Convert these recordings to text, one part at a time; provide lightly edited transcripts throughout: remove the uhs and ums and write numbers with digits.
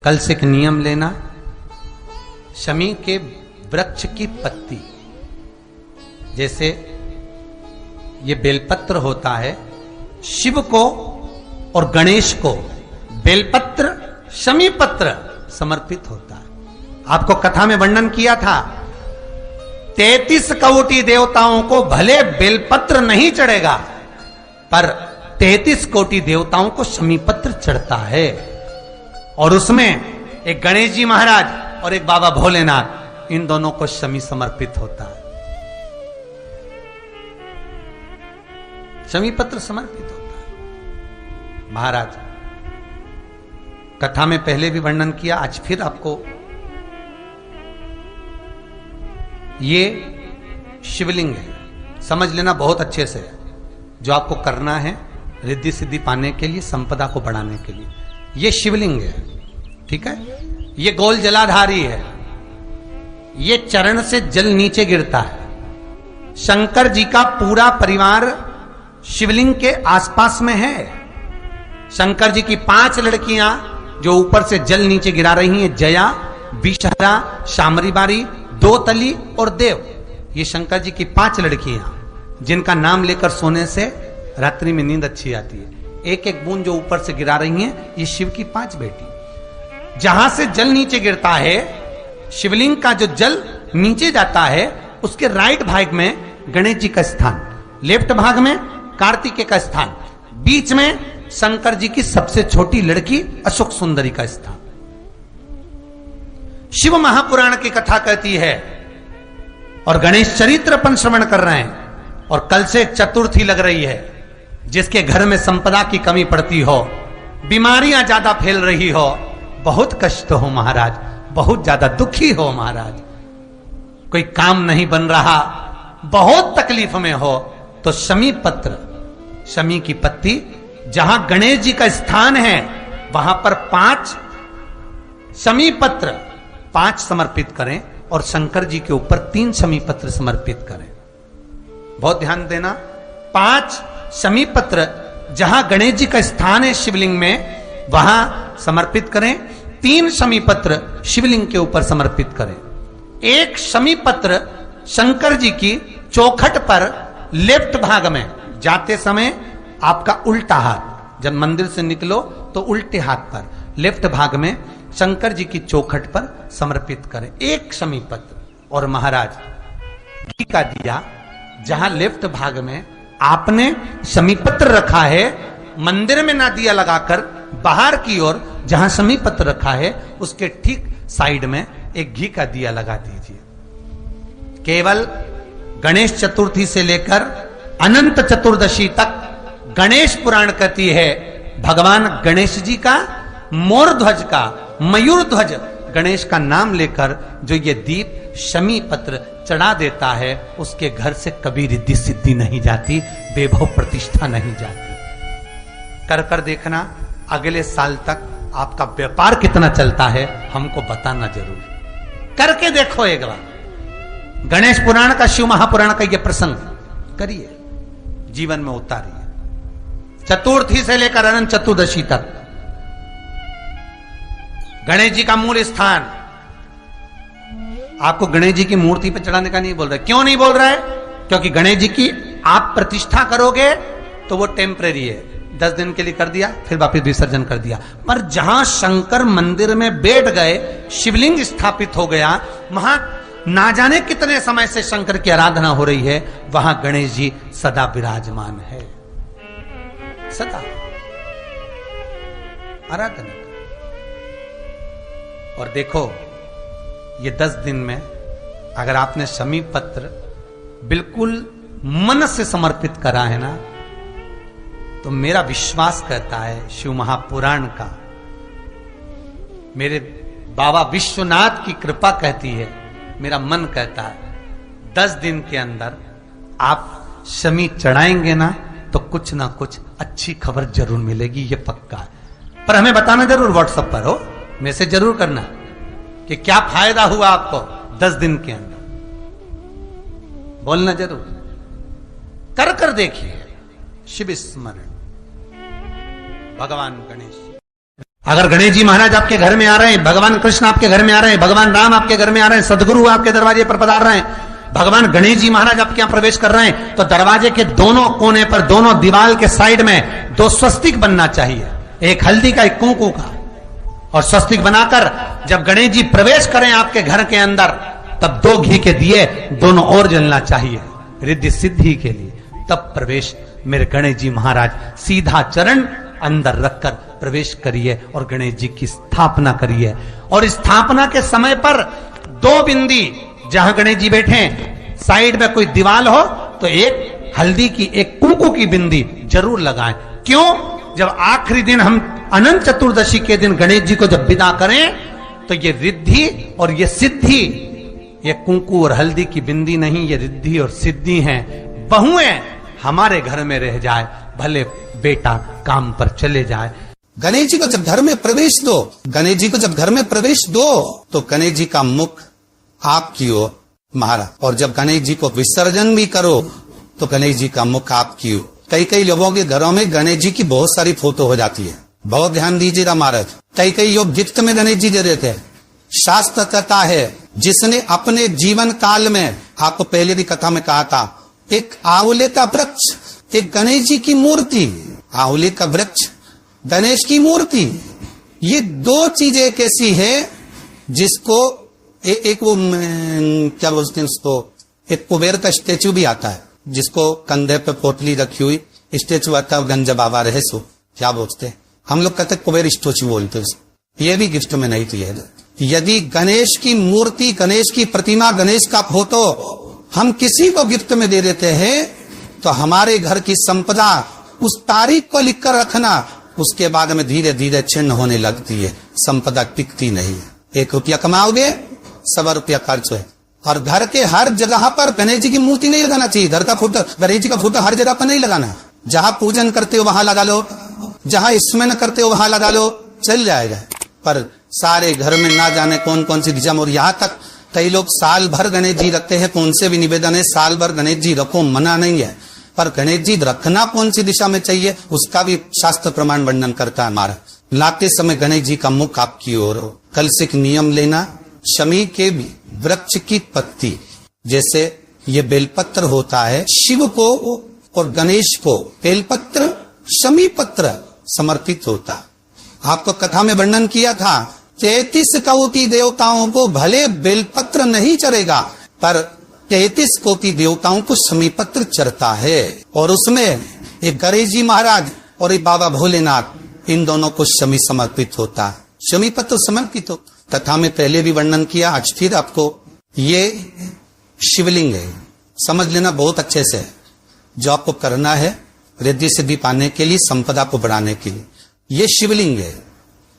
कल से एक नियम लेना, शमी के वृक्ष की पत्ती, जैसे ये बेलपत्र होता है, शिव को और गणेश को बेलपत्र शमी पत्र समर्पित होता है। आपको कथा में वर्णन किया था, 33 कोटि देवताओं को भले बेलपत्र नहीं चढ़ेगा, पर 33 कोटि देवताओं को शमी पत्र चढ़ता है। और उसमें एक गणेश जी महाराज और एक बाबा भोलेनाथ, इन दोनों को शमी समर्पित होता है, शमी पत्र समर्पित होता है। महाराज कथा में पहले भी वर्णन किया, आज फिर आपको, ये शिवलिंग है, समझ लेना बहुत अच्छे से, जो आपको करना है रिद्धि सिद्धि पाने के लिए, संपदा को बढ़ाने के लिए। ये शिवलिंग है, ठीक है। ये गोल जलाधारी है, ये चरण से जल नीचे गिरता है। शंकर जी का पूरा परिवार शिवलिंग के आसपास में है। शंकर जी की 5 लड़कियां जो ऊपर से जल नीचे गिरा रही हैं, जया, विषहरा, शामरीबारी, दोतली और देव, ये शंकर जी की 5 लड़कियां, जिनका नाम लेकर सोने से रात्रि में नींद अच्छी आती है। एक एक बूंद जो ऊपर से गिरा रही हैं, ये शिव की 5 बेटी। जहां से जल नीचे गिरता है, शिवलिंग का जो जल नीचे जाता है, उसके राइट भाग में गणेश जी का स्थान, लेफ्ट भाग में कार्तिकेय का स्थान, बीच में शंकर जी की सबसे छोटी लड़की अशोक सुंदरी का स्थान। शिव महापुराण की कथा कहती है, और गणेश चरित्र अपन श्रवण कर रहे हैं, और कल से चतुर्थी लग रही है। जिसके घर में संपदा की कमी पड़ती हो, बीमारियां ज्यादा फैल रही हो, बहुत कष्ट हो महाराज, बहुत ज्यादा दुखी हो महाराज, कोई काम नहीं बन रहा, बहुत तकलीफ में हो, तो शमी पत्र, शमी की पत्ती, जहां गणेश जी का स्थान है वहां पर 5 शमी पत्र 5 समर्पित करें, और शंकर जी के ऊपर 3 शमी पत्र समर्पित करें। बहुत ध्यान देना, 5 शमी पत्र जहां गणेश जी का स्थान है शिवलिंग में, वहां समर्पित करें। 3 शमी पत्र शिवलिंग के ऊपर समर्पित करें। 1 शमी पत्र शंकर जी की चौखट पर लेफ्ट भाग में, जाते समय आपका उल्टा हाथ, जब मंदिर से निकलो तो उल्टे हाथ पर लेफ्ट भाग में शंकर जी की चौखट पर समर्पित करें 1 शमी पत्र। और महाराज घी का दिया, जहां लेफ्ट भाग में आपने शमी पत्र रखा है, मंदिर में ना दिया लगाकर, बाहर की ओर जहां शमी पत्र रखा है, उसके ठीक साइड में एक घी का दिया लगा दीजिए। केवल गणेश चतुर्थी से लेकर अनंत चतुर्दशी तक गणेश पुराण कहती है, भगवान गणेश जी का, मोर ध्वज का, मयूर ध्वज गणेश का नाम लेकर जो ये दीप शमी पत्र चढ़ा देता है, उसके घर से कभी रिद्धि सिद्धि नहीं जाती, वैभव प्रतिष्ठा नहीं जाती। कर कर देखना, अगले साल तक आपका व्यापार कितना चलता है हमको बताना जरूर, करके देखो एक बार। गणेश पुराण का, शिव महापुराण का ये प्रसंग करिए, जीवन में उतारिए। चतुर्थी से लेकर अनंत चतुर्दशी तक गणेश जी का मूल स्थान, आपको गणेश जी की मूर्ति पर चढ़ाने का नहीं बोल रहा है। क्यों नहीं बोल रहा है? क्योंकि गणेश जी की आप प्रतिष्ठा करोगे तो वो टेम्परेरी है, 10 दिन के लिए कर दिया, फिर वापस विसर्जन कर दिया। पर जहां शंकर मंदिर में बैठ गए, शिवलिंग स्थापित हो गया, वहां ना जाने कितने समय से शंकर की आराधना हो रही है, वहां गणेश जी सदा विराजमान है, सदा आराधना। और देखो, ये 10 दिन में अगर आपने शमी पत्र बिल्कुल मन से समर्पित करा है ना, तो मेरा विश्वास कहता है, शिव महापुराण का, मेरे बाबा विश्वनाथ की कृपा कहती है, मेरा मन कहता है, 10 दिन के अंदर आप शमी चढ़ाएंगे ना, तो कुछ ना कुछ अच्छी खबर जरूर मिलेगी, ये पक्का है। पर हमें बताना जरूर, व्हाट्सएप पर हो, मैसेज जरूर करना कि क्या फायदा हुआ आपको 10 दिन के अंदर, बोलना जरूर, कर कर देखिए। शिव स्मरण, भगवान गणेश। अगर गणेश जी महाराज आपके घर में आ रहे हैं, भगवान कृष्ण आपके घर में आ रहे हैं, भगवान राम आपके घर में आ रहे हैं, सदगुरु आपके दरवाजे पर पधार रहे हैं, भगवान गणेश जी महाराज आपके यहां प्रवेश कर रहे हैं, तो दरवाजे के दोनों कोने पर, दोनों दीवार के साइड में 2 स्वस्तिक बनना चाहिए, एक हल्दी का, एक कुंकू का। और स्वस्तिक बनाकर जब गणेश जी प्रवेश करें आपके घर के अंदर, तब 2 घी के दिए दोनों ओर जलना चाहिए रिद्धि सिद्धि के लिए। तब प्रवेश मेरे गणेश जी महाराज सीधा चरण अंदर रखकर प्रवेश करिए और गणेश जी की स्थापना करिए। और स्थापना के समय पर 2 बिंदी, जहां गणेश जी बैठे साइड में कोई दीवार हो तो एक हल्दी की, एक कुंकू की बिंदी जरूर लगाएं। क्यों? जब आखिरी दिन हम अनंत चतुर्दशी के दिन गणेश जी को जब विदा करें तो ये रिद्धि और ये सिद्धि, ये कुंकू और हल्दी की बिंदी नहीं, ये रिद्धि और सिद्धि हैं। बहुएं हमारे घर में रह जाए, भले बेटा काम पर चले जाए। गणेश जी को जब घर में प्रवेश दो, गणेश जी को जब घर में प्रवेश दो तो गणेश जी का मुख आपकी ओर महाराज, और जब गणेश जी को विसर्जन भी करो तो गणेश जी का मुख आपकी ओर। कई लोगों के घरों में गणेश जी की बहुत सारी फोटो हो जाती है, बहुत ध्यान दीजिएगा महाराज। कई लोग गिफ्ट में गणेश जी दे देते हैं। शास्त्र कहता है, जिसने अपने जीवन काल में, आपको पहले भी कथा में कहा था, एक आंवले का वृक्ष, एक गणेश जी की मूर्ति, आंवले का वृक्ष, गणेश की मूर्ति, ये 2 चीजें एक ऐसी है जिसको एक वो क्या बोलते हैं उसको, एक कुबेर का स्टेचू भी आता है जिसको कंधे पे पोटली रखी हुई स्टेचू आता है, गंज बाबा रहे सो क्या बोलते हैं, हम लोग कहते कुबेर स्टेचू बोलते हैं। ये भी गिफ्ट में नहीं थी। यदि गणेश की मूर्ति, गणेश की प्रतिमा, गणेश का फोटो हम किसी को गिफ्ट में दे देते हैं तो हमारे घर की संपदा उस तारीख को लिखकर रखना, उसके बाद में धीरे धीरे छिन्न होने लगती है, संपदा टिकती नहीं है। 1 रुपया कमाओगे, 100 रुपया खर्च है। और घर के हर जगह पर गणेश जी की मूर्ति नहीं लगाना चाहिए। घर का फोटो, गणेश जी का फोटो हर जगह पर नहीं लगाना। जहां पूजन करते हो वहां लगा लो, जहां स्मरण करते हो वहां लगा लो, चल जाएगा। पर सारे घर में ना जाने कौन कौन सी दिशा में, और यहाँ तक कई लोग साल भर गणेश जी रखते हैं। कौन से भी निवेदन है, साल भर गणेश जी रखो, मना नहीं है, पर गणेश जी रखना कौन सी दिशा में चाहिए उसका भी शास्त्र प्रमाण वर्णन करता है हमारा। लाते समय गणेश जी का मुख आपकी ओर हो। कल से एक नियम लेना, शमी के वृक्ष की पत्ती, जैसे ये बेलपत्र होता है, शिव को और गणेश को बेलपत्र, शमी पत्र समर्पित होता। आपको कथा में वर्णन किया था, 33 कोटि देवताओं को भले बेलपत्र नहीं चढ़ेगा, पर 33 कोटि देवताओं को शमी पत्र चढ़ता है। और उसमें एक गणेश जी महाराज और एक बाबा भोलेनाथ, इन दोनों को शमी समर्पित होता है। शमी पत्र समर्पित हो। कथा में पहले भी वर्णन किया, आज फिर आपको, ये शिवलिंग है, समझ लेना बहुत अच्छे से। जो आपको करना है रिद्धि सिद्धि पाने के लिए, संपदा को बढ़ाने के लिए, ये शिवलिंग है,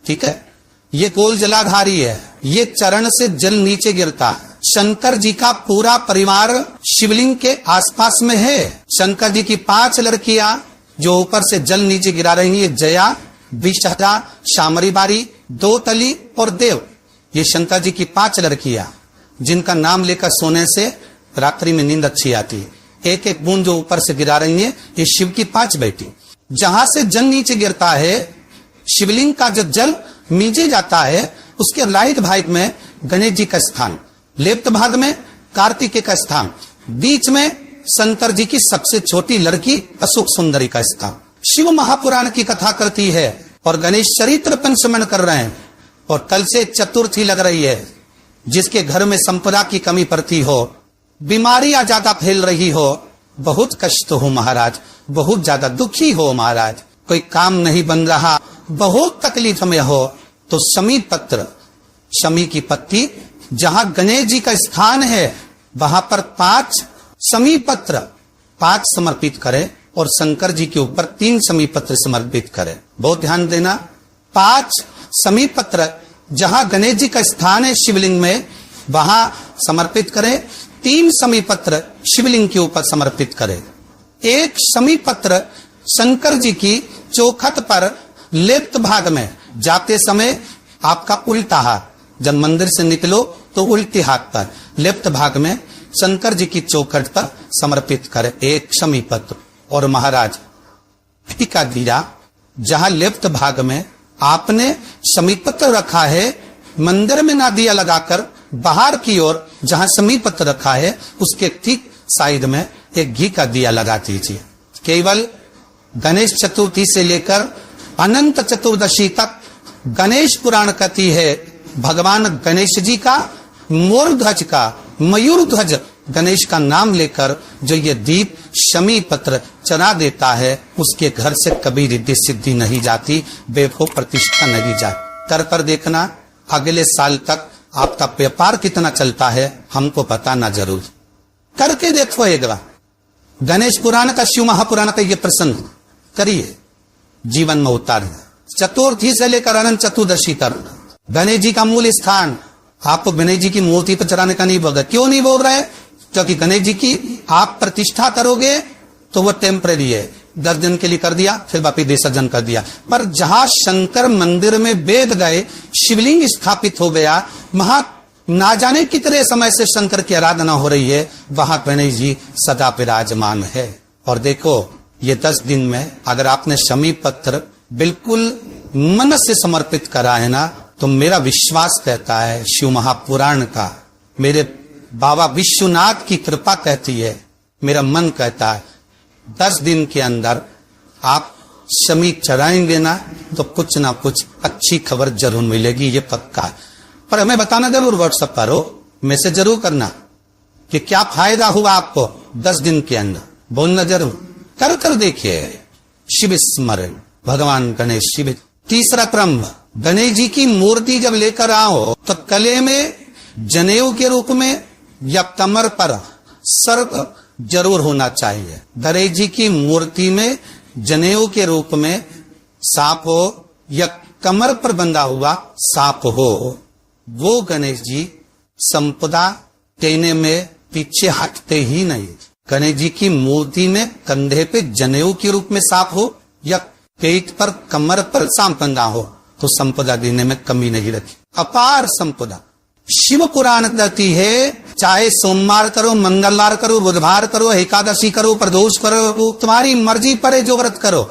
ठीक है। ये गोल जलाधारी है, ये चरण से जल नीचे गिरता है। शंकर जी का पूरा परिवार शिवलिंग के आसपास में है। शंकर जी की 5 लड़कियां जो ऊपर से जल नीचे गिरा रही हैं, जया, विषहरा, शामरी बारी, 2 तली और देव, ये शंकर जी की 5 लड़कियां, जिनका नाम लेकर सोने से रात्रि में नींद अच्छी आती है। एक एक बूंद जो ऊपर से गिरा रही है, ये शिव की 5 बेटी। जहां से जल नीचे गिरता है, शिवलिंग का जो जल नीचे जाता है, उसके राइट भाग में गणेश जी का स्थान, लेफ्ट भाग में कार्तिकेय का स्थान, बीच में शंकर जी की सबसे छोटी लड़की अशोक सुंदरी का स्थान। शिव महापुराण की कथा करती है और गणेश चरित्र पंचमन कर रहे हैं। और कल से चतुर्थी लग रही है। जिसके घर में संपदा की कमी पड़ती हो, बीमारियां ज्यादा फैल रही हो, बहुत कष्ट हो महाराज, बहुत ज्यादा दुखी हो महाराज, कोई काम नहीं बन रहा, बहुत तकलीफ में हो, तो शमी पत्र, शमी की पत्ती, जहां गणेश जी का स्थान है वहां पर 5 शमी पत्र 5 समर्पित करें और शंकर जी के ऊपर 3 शमी पत्र समर्पित करें। बहुत ध्यान देना, 5 शमी पत्र जहां गणेश जी का स्थान है शिवलिंग में, वहां समर्पित करें। 3 शमी पत्र शिवलिंग के ऊपर समर्पित करें। 1 शमी पत्र शंकर जी की चौखट पर लेफ्ट भाग में, जाते समय आपका उल्टा हाथ, जब मंदिर से निकलो तो उल्टे हाथ पर लेफ्ट भाग में शंकर जी की चौखट पर समर्पित करें 1 शमी पत्र। और महाराज टीका दीरा, जहां लेफ्ट भाग में आपने समीप पत्र रखा है, मंदिर में ना दिया लगाकर बाहर की ओर जहां समीप पत्र रखा है उसके ठीक साइड में एक घी का दिया लगा दीजिए। केवल गणेश चतुर्थी से लेकर अनंत चतुर्दशी तक गणेश पुराण कहती है भगवान गणेश जी का मोर ध्वज का मयूर ध्वज गणेश का नाम लेकर जो ये दीप शमी पत्र चढ़ा देता है उसके घर से कभी रिद्धि सिद्धि नहीं जाती, वैभव प्रतिष्ठा नहीं जाती। कर कर देखना अगले साल तक आपका व्यापार कितना चलता है हमको बताना जरूर। करके देखो एक बार। गणेश पुराण का शिव महापुराण का ये प्रसंग करिए, जीवन में उतार। चतुर्थी से लेकर अनंत चतुर्दशी तक गणेश जी का मूल स्थान आपको गणेश जी की मूर्ति पर चढ़ाने का नहीं बोल रहे। क्यों नहीं बोल रहे? क्योंकि गणेश जी की आप प्रतिष्ठा करोगे तो वो टेम्परेरी है, 10 दिन के लिए कर दिया फिर वापिस विसर्जन कर दिया। पर जहां शंकर मंदिर में वेद गए, शिवलिंग स्थापित हो गया, वहां ना जाने कितने समय से शंकर की आराधना हो रही है, वहां गणेश जी सदा विराजमान है। और देखो ये 10 दिन में अगर आपने शमी पत्र बिल्कुल मन से समर्पित करा है ना, तो मेरा विश्वास कहता है, शिव महापुराण का, मेरे बाबा विश्वनाथ की कृपा कहती है, मेरा मन कहता है 10 दिन के अंदर आप शमी चढ़ाएंगे ना तो कुछ ना कुछ अच्छी खबर जरूर मिलेगी, ये पक्का है। पर हमें बताना जरूर, व्हाट्सएप करो, मैसेज जरूर करना कि क्या फायदा हुआ आपको 10 दिन के अंदर, बोलना जरूर। कर कर देखिए। शिव स्मरण भगवान गणेश शिव। तीसरा क्रम, गणेश जी की मूर्ति जब लेकर आओ तो गले में जनेऊ के रूप में या कमर पर सर्प जरूर होना चाहिए। गणेश जी की मूर्ति में जनेऊ के रूप में सांप हो या कमर पर बंधा हुआ सांप हो, वो गणेश जी संपदा देने में पीछे हटते ही नहीं। गणेश जी की मूर्ति में कंधे पे जनेऊ के रूप में सांप हो या पेट पर कमर पर सांप बंधा हो तो संपदा देने में कमी नहीं रखी, अपार संपदा। शिव पुराण कहती है चाहे सोमवार करो, मंगलवार करो, बुधवार करो, एकादशी करो, प्रदोष करो, तुम्हारी मर्जी पर जो व्रत करो,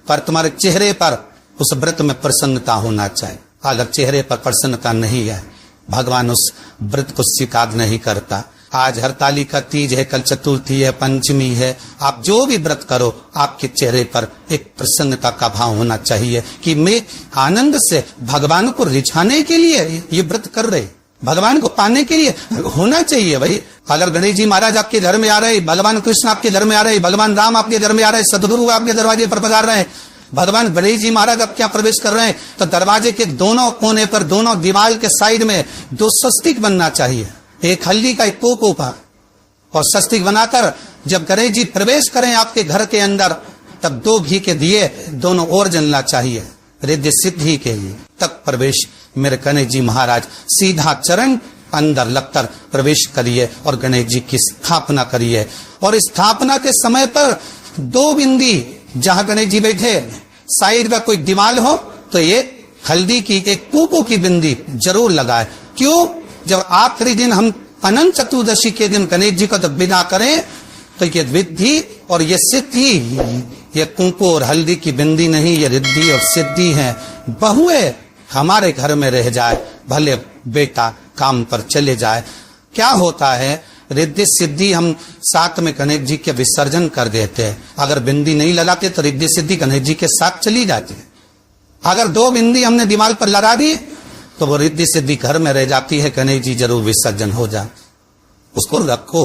पर तुम्हारे चेहरे पर उस व्रत में प्रसन्नता होना चाहिए। अगर चेहरे पर प्रसन्नता नहीं है भगवान उस व्रत को स्वीकार नहीं करता। आज हरतालिका तीज है, कल चतुर्थी है, पंचमी है, आप जो भी व्रत करो आपके चेहरे पर एक प्रसन्नता का भाव होना चाहिए कि मैं आनंद से भगवान को रिझाने के लिए ये व्रत कर रहे, भगवान को पाने के लिए होना चाहिए भाई। अगर गणेश जी महाराज आपके घर में आ रहे, भगवान कृष्ण आपके घर में आ रहे, भगवान राम आपके घर में आ रहे, सदगुरु आपके दरवाजे पर पधार रहे हैं, भगवान गणेश जी महाराज अब क्या प्रवेश कर रहे हैं, तो दरवाजे के दोनों कोने पर, दोनों दीवार के साइड में 2 स्वस्तिक बनना चाहिए, एक हल्दी का, एक कोपा, और स्वस्तिक बनाकर जब गणेश जी प्रवेश करें आपके घर के अंदर तब 2 घी के दिए दोनों ओर जलना चाहिए रिद्धि सिद्धि के लिए। तब प्रवेश मेरे गणेश जी महाराज सीधा चरण अंदर लगकर प्रवेश करिए और गणेश जी की स्थापना करिए। और स्थापना के समय पर 2 बिंदी जहां गणेश जी बैठे साइड में कोई दीवार हो तो ये हल्दी की, एक कुकू की बिंदी जरूर लगाए। क्यों? जब आखिरी दिन हम अनंत चतुर्दशी के दिन गणेश जी को जब विदा करें तो ये विद्धि और ये सिद्धि, ये कुंकू और हल्दी की बिंदी नहीं, ये रिद्धि और सिद्धि है। बहुए हमारे घर में रह जाए, भले बेटा काम पर चले जाए, क्या होता है रिद्धि सिद्धि हम साथ में गणेश जी के विसर्जन कर देते हैं। अगर बिंदी नहीं लगाते तो रिद्धि सिद्धि गणेश जी के साथ चली जाती है। अगर 2 बिंदी हमने दीवार पर लगा दी तो वो रिद्धि सिद्धि घर में रह जाती है, गणेश जी जरूर विसर्जन हो जाए। उसको रखो।